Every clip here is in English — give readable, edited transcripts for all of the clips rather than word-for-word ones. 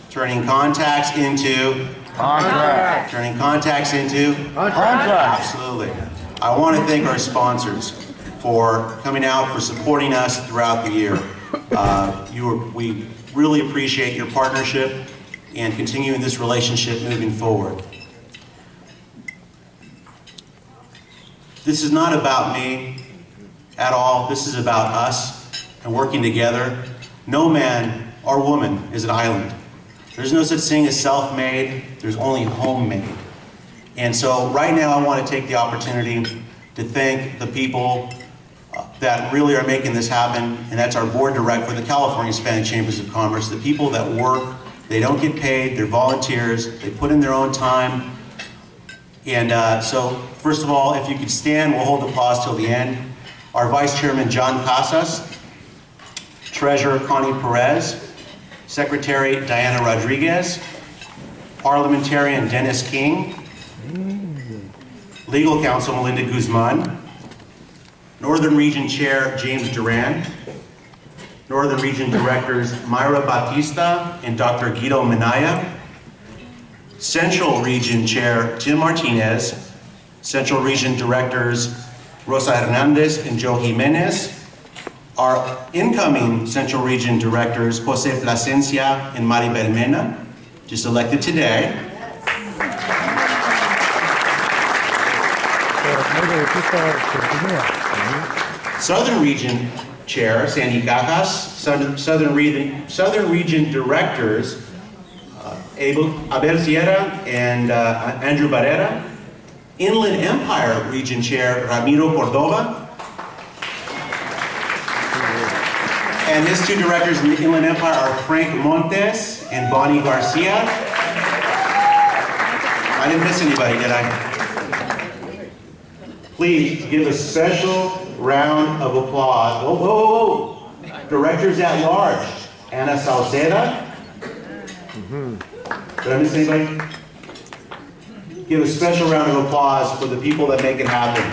Turning contacts into contracts. Turning contacts into contracts. Absolutely. I want to thank our sponsors for coming out, for supporting us throughout the year. We really appreciate your partnership and continuing this relationship moving forward. This is not about me at all. This is about us and working together. No man or woman is an island. There's no such thing as self-made. There's only homemade. And so right now I want to take the opportunity to thank the people that really are making this happen, and that's our board director for the California Hispanic Chambers of Commerce, the people that work, they don't get paid, they're volunteers, they put in their own time. And so, first of all, if you could stand, we'll hold applause till the end. Our Vice Chairman, John Cahcc, Treasurer, Connie Perez, Secretary, Diana Rodriguez, Parliamentarian, Dennis King, Legal Counsel, Melinda Guzman, Northern Region Chair, James Duran, Northern Region Directors, Mayra Batista and Dr. Guido Minaya, Central Region Chair, Tim Martinez, Central Region Directors, Rosa Hernandez and Joe Jimenez, our incoming Central Region Directors, Jose Plasencia and Maribel Mena, just elected today. Southern Region Chair, Sandy Cahcc, Southern Region Directors, Abel Sierra and Andrew Barrera, Inland Empire Region Chair, Ramiro Cordova, and his two directors in the Inland Empire are Frank Montes and Bonnie Garcia. I didn't miss anybody, did I? Please give a special round of applause. Whoa, whoa, whoa. Directors at large, Ana Sauceda. Did I miss anybody? Give a special round of applause for the people that make it happen.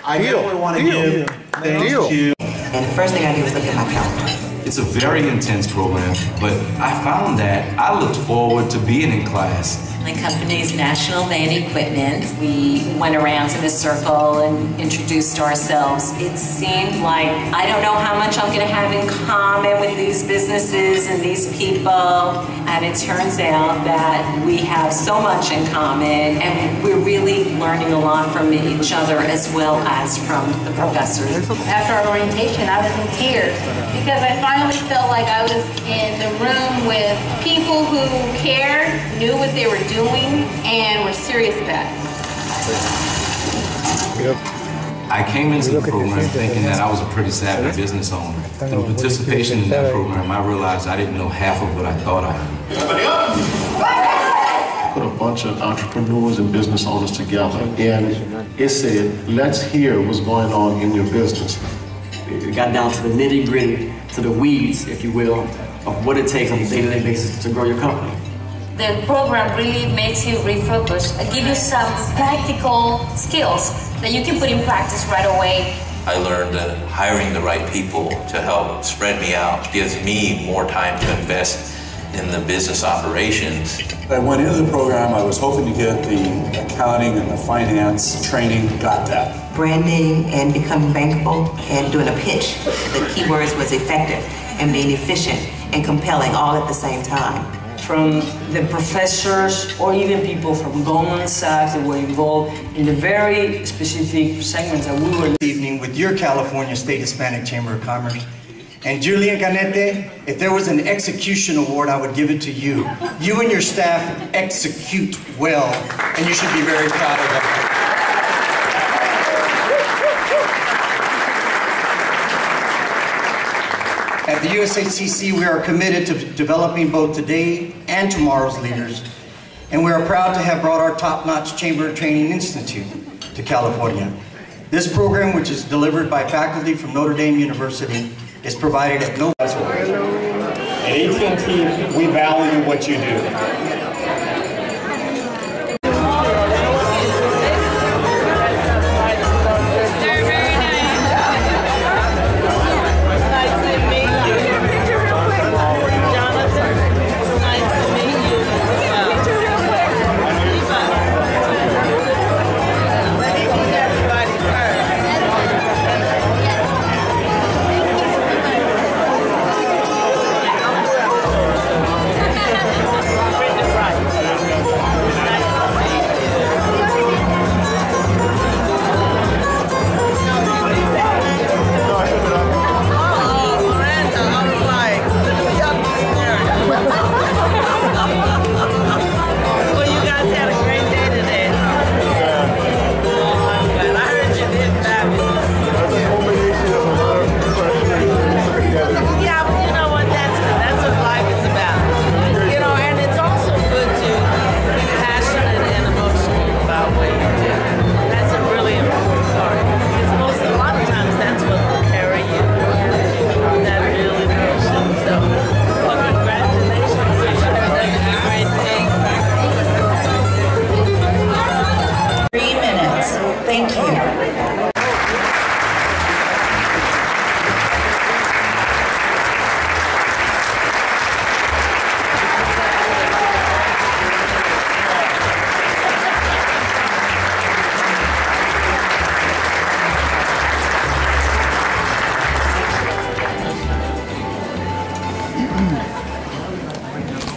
I definitely want to give thanks to... And the first thing I do is look at my calendar. It's a very intense program, but I found that I looked forward to being in class. My company's National Van Equipment. We went around to the circle and introduced ourselves. It seemed like I don't know how much I'm going to have in common with these businesses and these people, and it turns out that we have so much in common, and we're really learning a lot from each other as well as from the professors. After our orientation, I was in tears because I finally felt like I was in the room with people who cared, knew what they were doing, and were serious about it. I came into the program thinking that I was a pretty savvy business owner. Through participation in that program, I realized I didn't know half of what I thought I knew. Put a bunch of entrepreneurs and business owners together, and it said, let's hear what's going on in your business. It got down to the nitty-gritty, to the weeds, if you will, of what it takes on a day-to-day basis to grow your company. The program really makes you refocus and give you some practical skills that you can put in practice right away. I learned that hiring the right people to help spread me out gives me more time to invest in the business operations. I went into the program, I was hoping to get the accounting and the finance training, got that. Branding and becoming bankable and doing a pitch. The keywords was effective and being efficient and compelling all at the same time. From the professors or even people from Goldman Sachs that were involved in the very specific segments that we were evening with your California State Hispanic Chamber of Commerce. And Julian Canete, if there was an execution award, I would give it to you. You and your staff execute well, and you should be very proud of that. At the USHCC, we are committed to developing both today and tomorrow's leaders, and we are proud to have brought our top-notch Chamber Training Institute to California. This program, which is delivered by faculty from Notre Dame University, is provided at no cost. At AT&T, we value what you do. Thank you.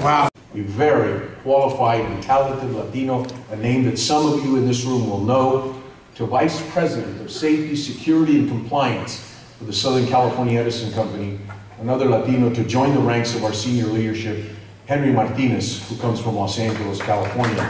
Wow. A very qualified and talented Latino, a name that some of you in this room will know, to Vice President of Safety, Security, and Compliance for the Southern California Edison Company, another Latino to join the ranks of our senior leadership, Henry Martinez, who comes from Los Angeles, California.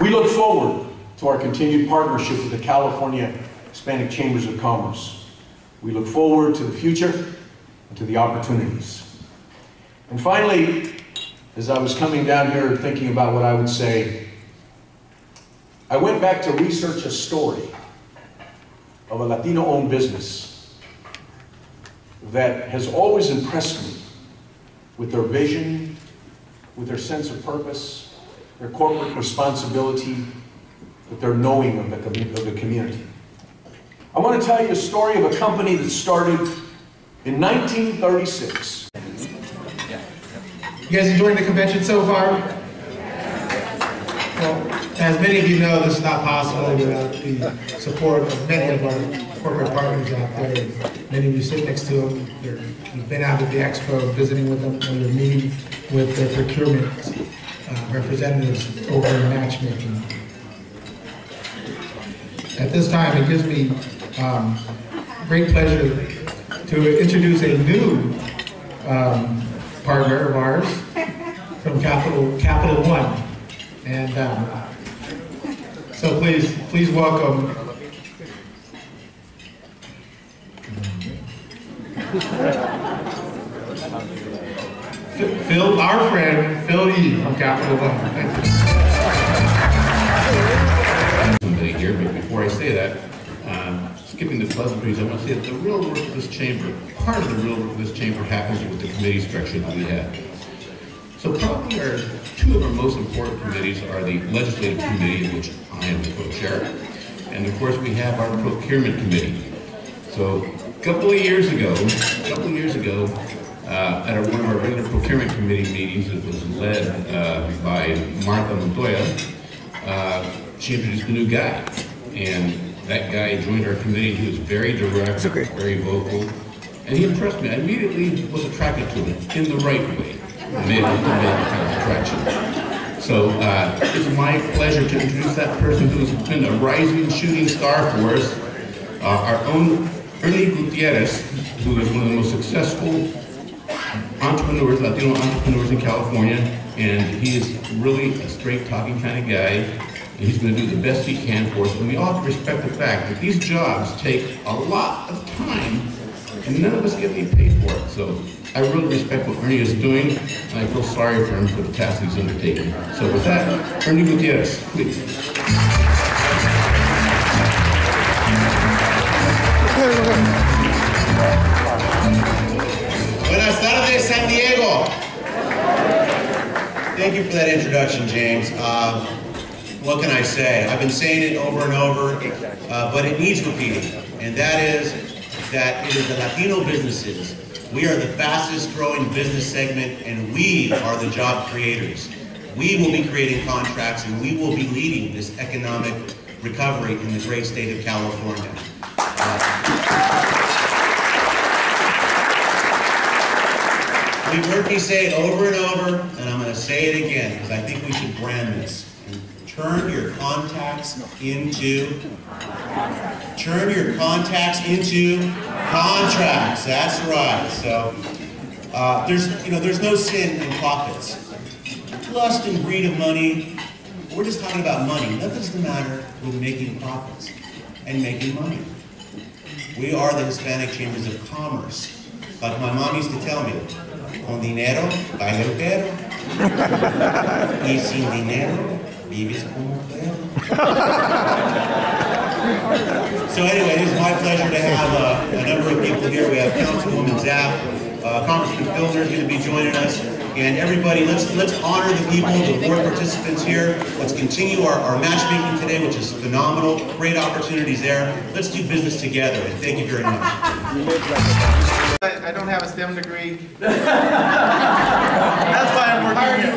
We look forward to our continued partnership with the California Hispanic Chambers of Commerce. We look forward to the future and to the opportunities. And finally, as I was coming down here thinking about what I would say, I went back to research a story of a Latino-owned business that has always impressed me with their vision, with their sense of purpose, their corporate responsibility, with their knowing of the community. I want to tell you a story of a company that started in 1936. You guys enjoying the convention so far? Well, as many of you know, this is not possible without the support of many of our corporate partners out there. Many of you sit next to them. You've been out at the expo, visiting with them, or you're meeting with their procurement representatives over in matchmaking. At this time, it gives me great pleasure to introduce a new partner of ours from Capital One. And so please welcome Phil, our friend, Phil E. from Capital One. Thank you. Somebody here, but before I say that, skipping the pleasantries, I want to say that the real work of this chamber, part of the real work of this chamber happens with the committee structure that we have. So probably two of our most important committees are the legislative committee, in which I am the co-chair, and of course we have our procurement committee. So a couple of years ago, at one of our regular procurement committee meetings, it was led by Martha Montoya. She introduced a new guy, and that guy joined our committee. He was very direct, very vocal, and he impressed me. I immediately was attracted to him in the right way. Made kind of attraction. So it's my pleasure to introduce that person who's been a rising shooting star for us, our own Ernie Gutierrez, who is one of the most successful entrepreneurs, Latino entrepreneurs in California, and he is really a straight-talking kind of guy, and he's going to do the best he can for us. And we all have to respect the fact that these jobs take a lot of time, and none of us get any paid for it. So I really respect what Ernie is doing, and I feel sorry for him for the task he's undertaking. So with that, Ernie Gutierrez, please. Buenas tardes, San Diego. Thank you for that introduction, James. What can I say? I've been saying it over and over, but it needs repeating, and that is that it is the Latino businesses. We are the fastest growing business segment, and we are the job creators. We will be creating contracts, and we will be leading this economic recovery in the great state of California. You've heard me say it over and over, and I'm going to say it again, because I think we should brand this. Turn your contacts into contracts. That's right. So there's no sin in profits. Lust and greed of money. We're just talking about money. Nothing's the matter with making profits and making money. We are the Hispanic Chambers of Commerce. Like my mom used to tell me, con dinero, baila el perro. Y sin dinero, vives como perro. So anyway, it's my pleasure to have a number of people here. We have Councilwoman Zapp, Congressman Filner is going to be joining us. And everybody, let's honor the people, the board participants here. Let's continue our matchmaking today, which is phenomenal. Great opportunities there. Let's do business together, and thank you very much. I don't have a STEM degree. That's why I'm working here.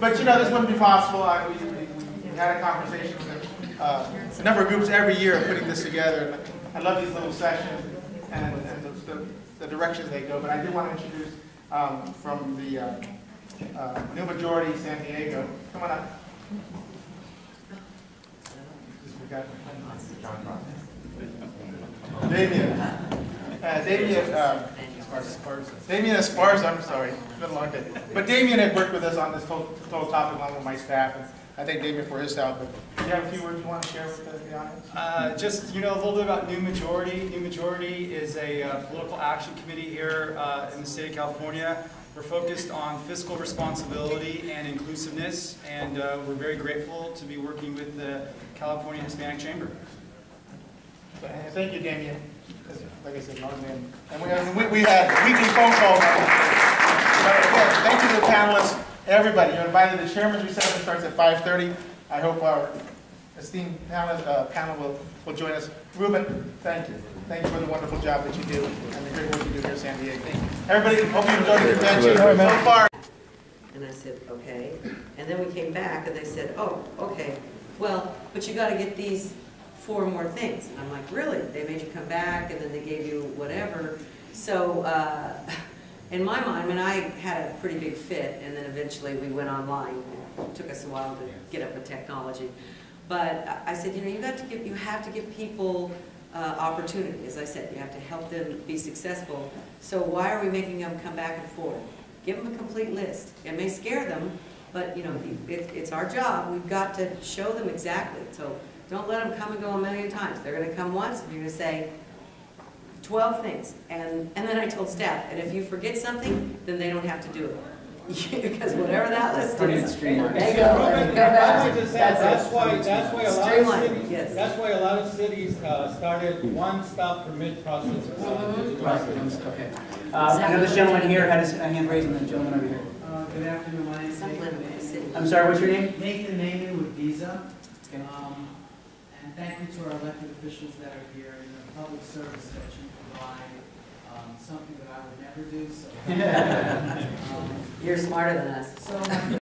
But you know, this wouldn't be possible. We had a conversation with a number of groups every year putting this together. I love these little sessions and the directions they go. But I do want to introduce from the New Majority San Diego. Come on up. Damien Esparza, I'm sorry, it's been a long day. But Damien had worked with us on this total topic along with my staff, and I thank Damien for his help. But do you have a few words you want to share with the audience? Just, a little bit about New Majority. New Majority is a political action committee here in the state of California. We're focused on fiscal responsibility and inclusiveness, and we're very grateful to be working with the California Hispanic Chamber. Thank you, Damien. Like I said, and we had weekly phone calls. Thank you to the panelists, everybody. You're invited. The chairman's reception starts at 5:30. I hope our esteemed panel will join us. Ruben, thank you. Thank you for the wonderful job that you do and the great work you do here in San Diego. Everybody, hope you enjoyed the convention so far. And I said, okay. And then we came back and they said, oh, okay. Well, but you got to get these 4 more things. And I'm like, really? They made you come back and then they gave you whatever. So in my mind, when I had a pretty big fit and then eventually we went online, it took us a while to get up with technology. But I said, you have to give people opportunity. As I said, you have to help them be successful. So why are we making them come back and forth? Give them a complete list. It may scare them, but it's our job. We've got to show them exactly. So don't let them come and go a million times. They're going to come once, and you're going to say 12 things. And then I told staff, and if you forget something, then they don't have to do it. Because whatever that list is, they go. That's why a lot of cities started one-stop permit process. Okay. I know this gentleman here had his hand raised, and the gentleman over here. Good afternoon. My name is Nathan. I'm sorry, what's your name? Nathan Naiman with Visa. Okay. And thank you to our elected officials that are here and the public service that you provide. Something that I would never do. So. You're smarter than us. So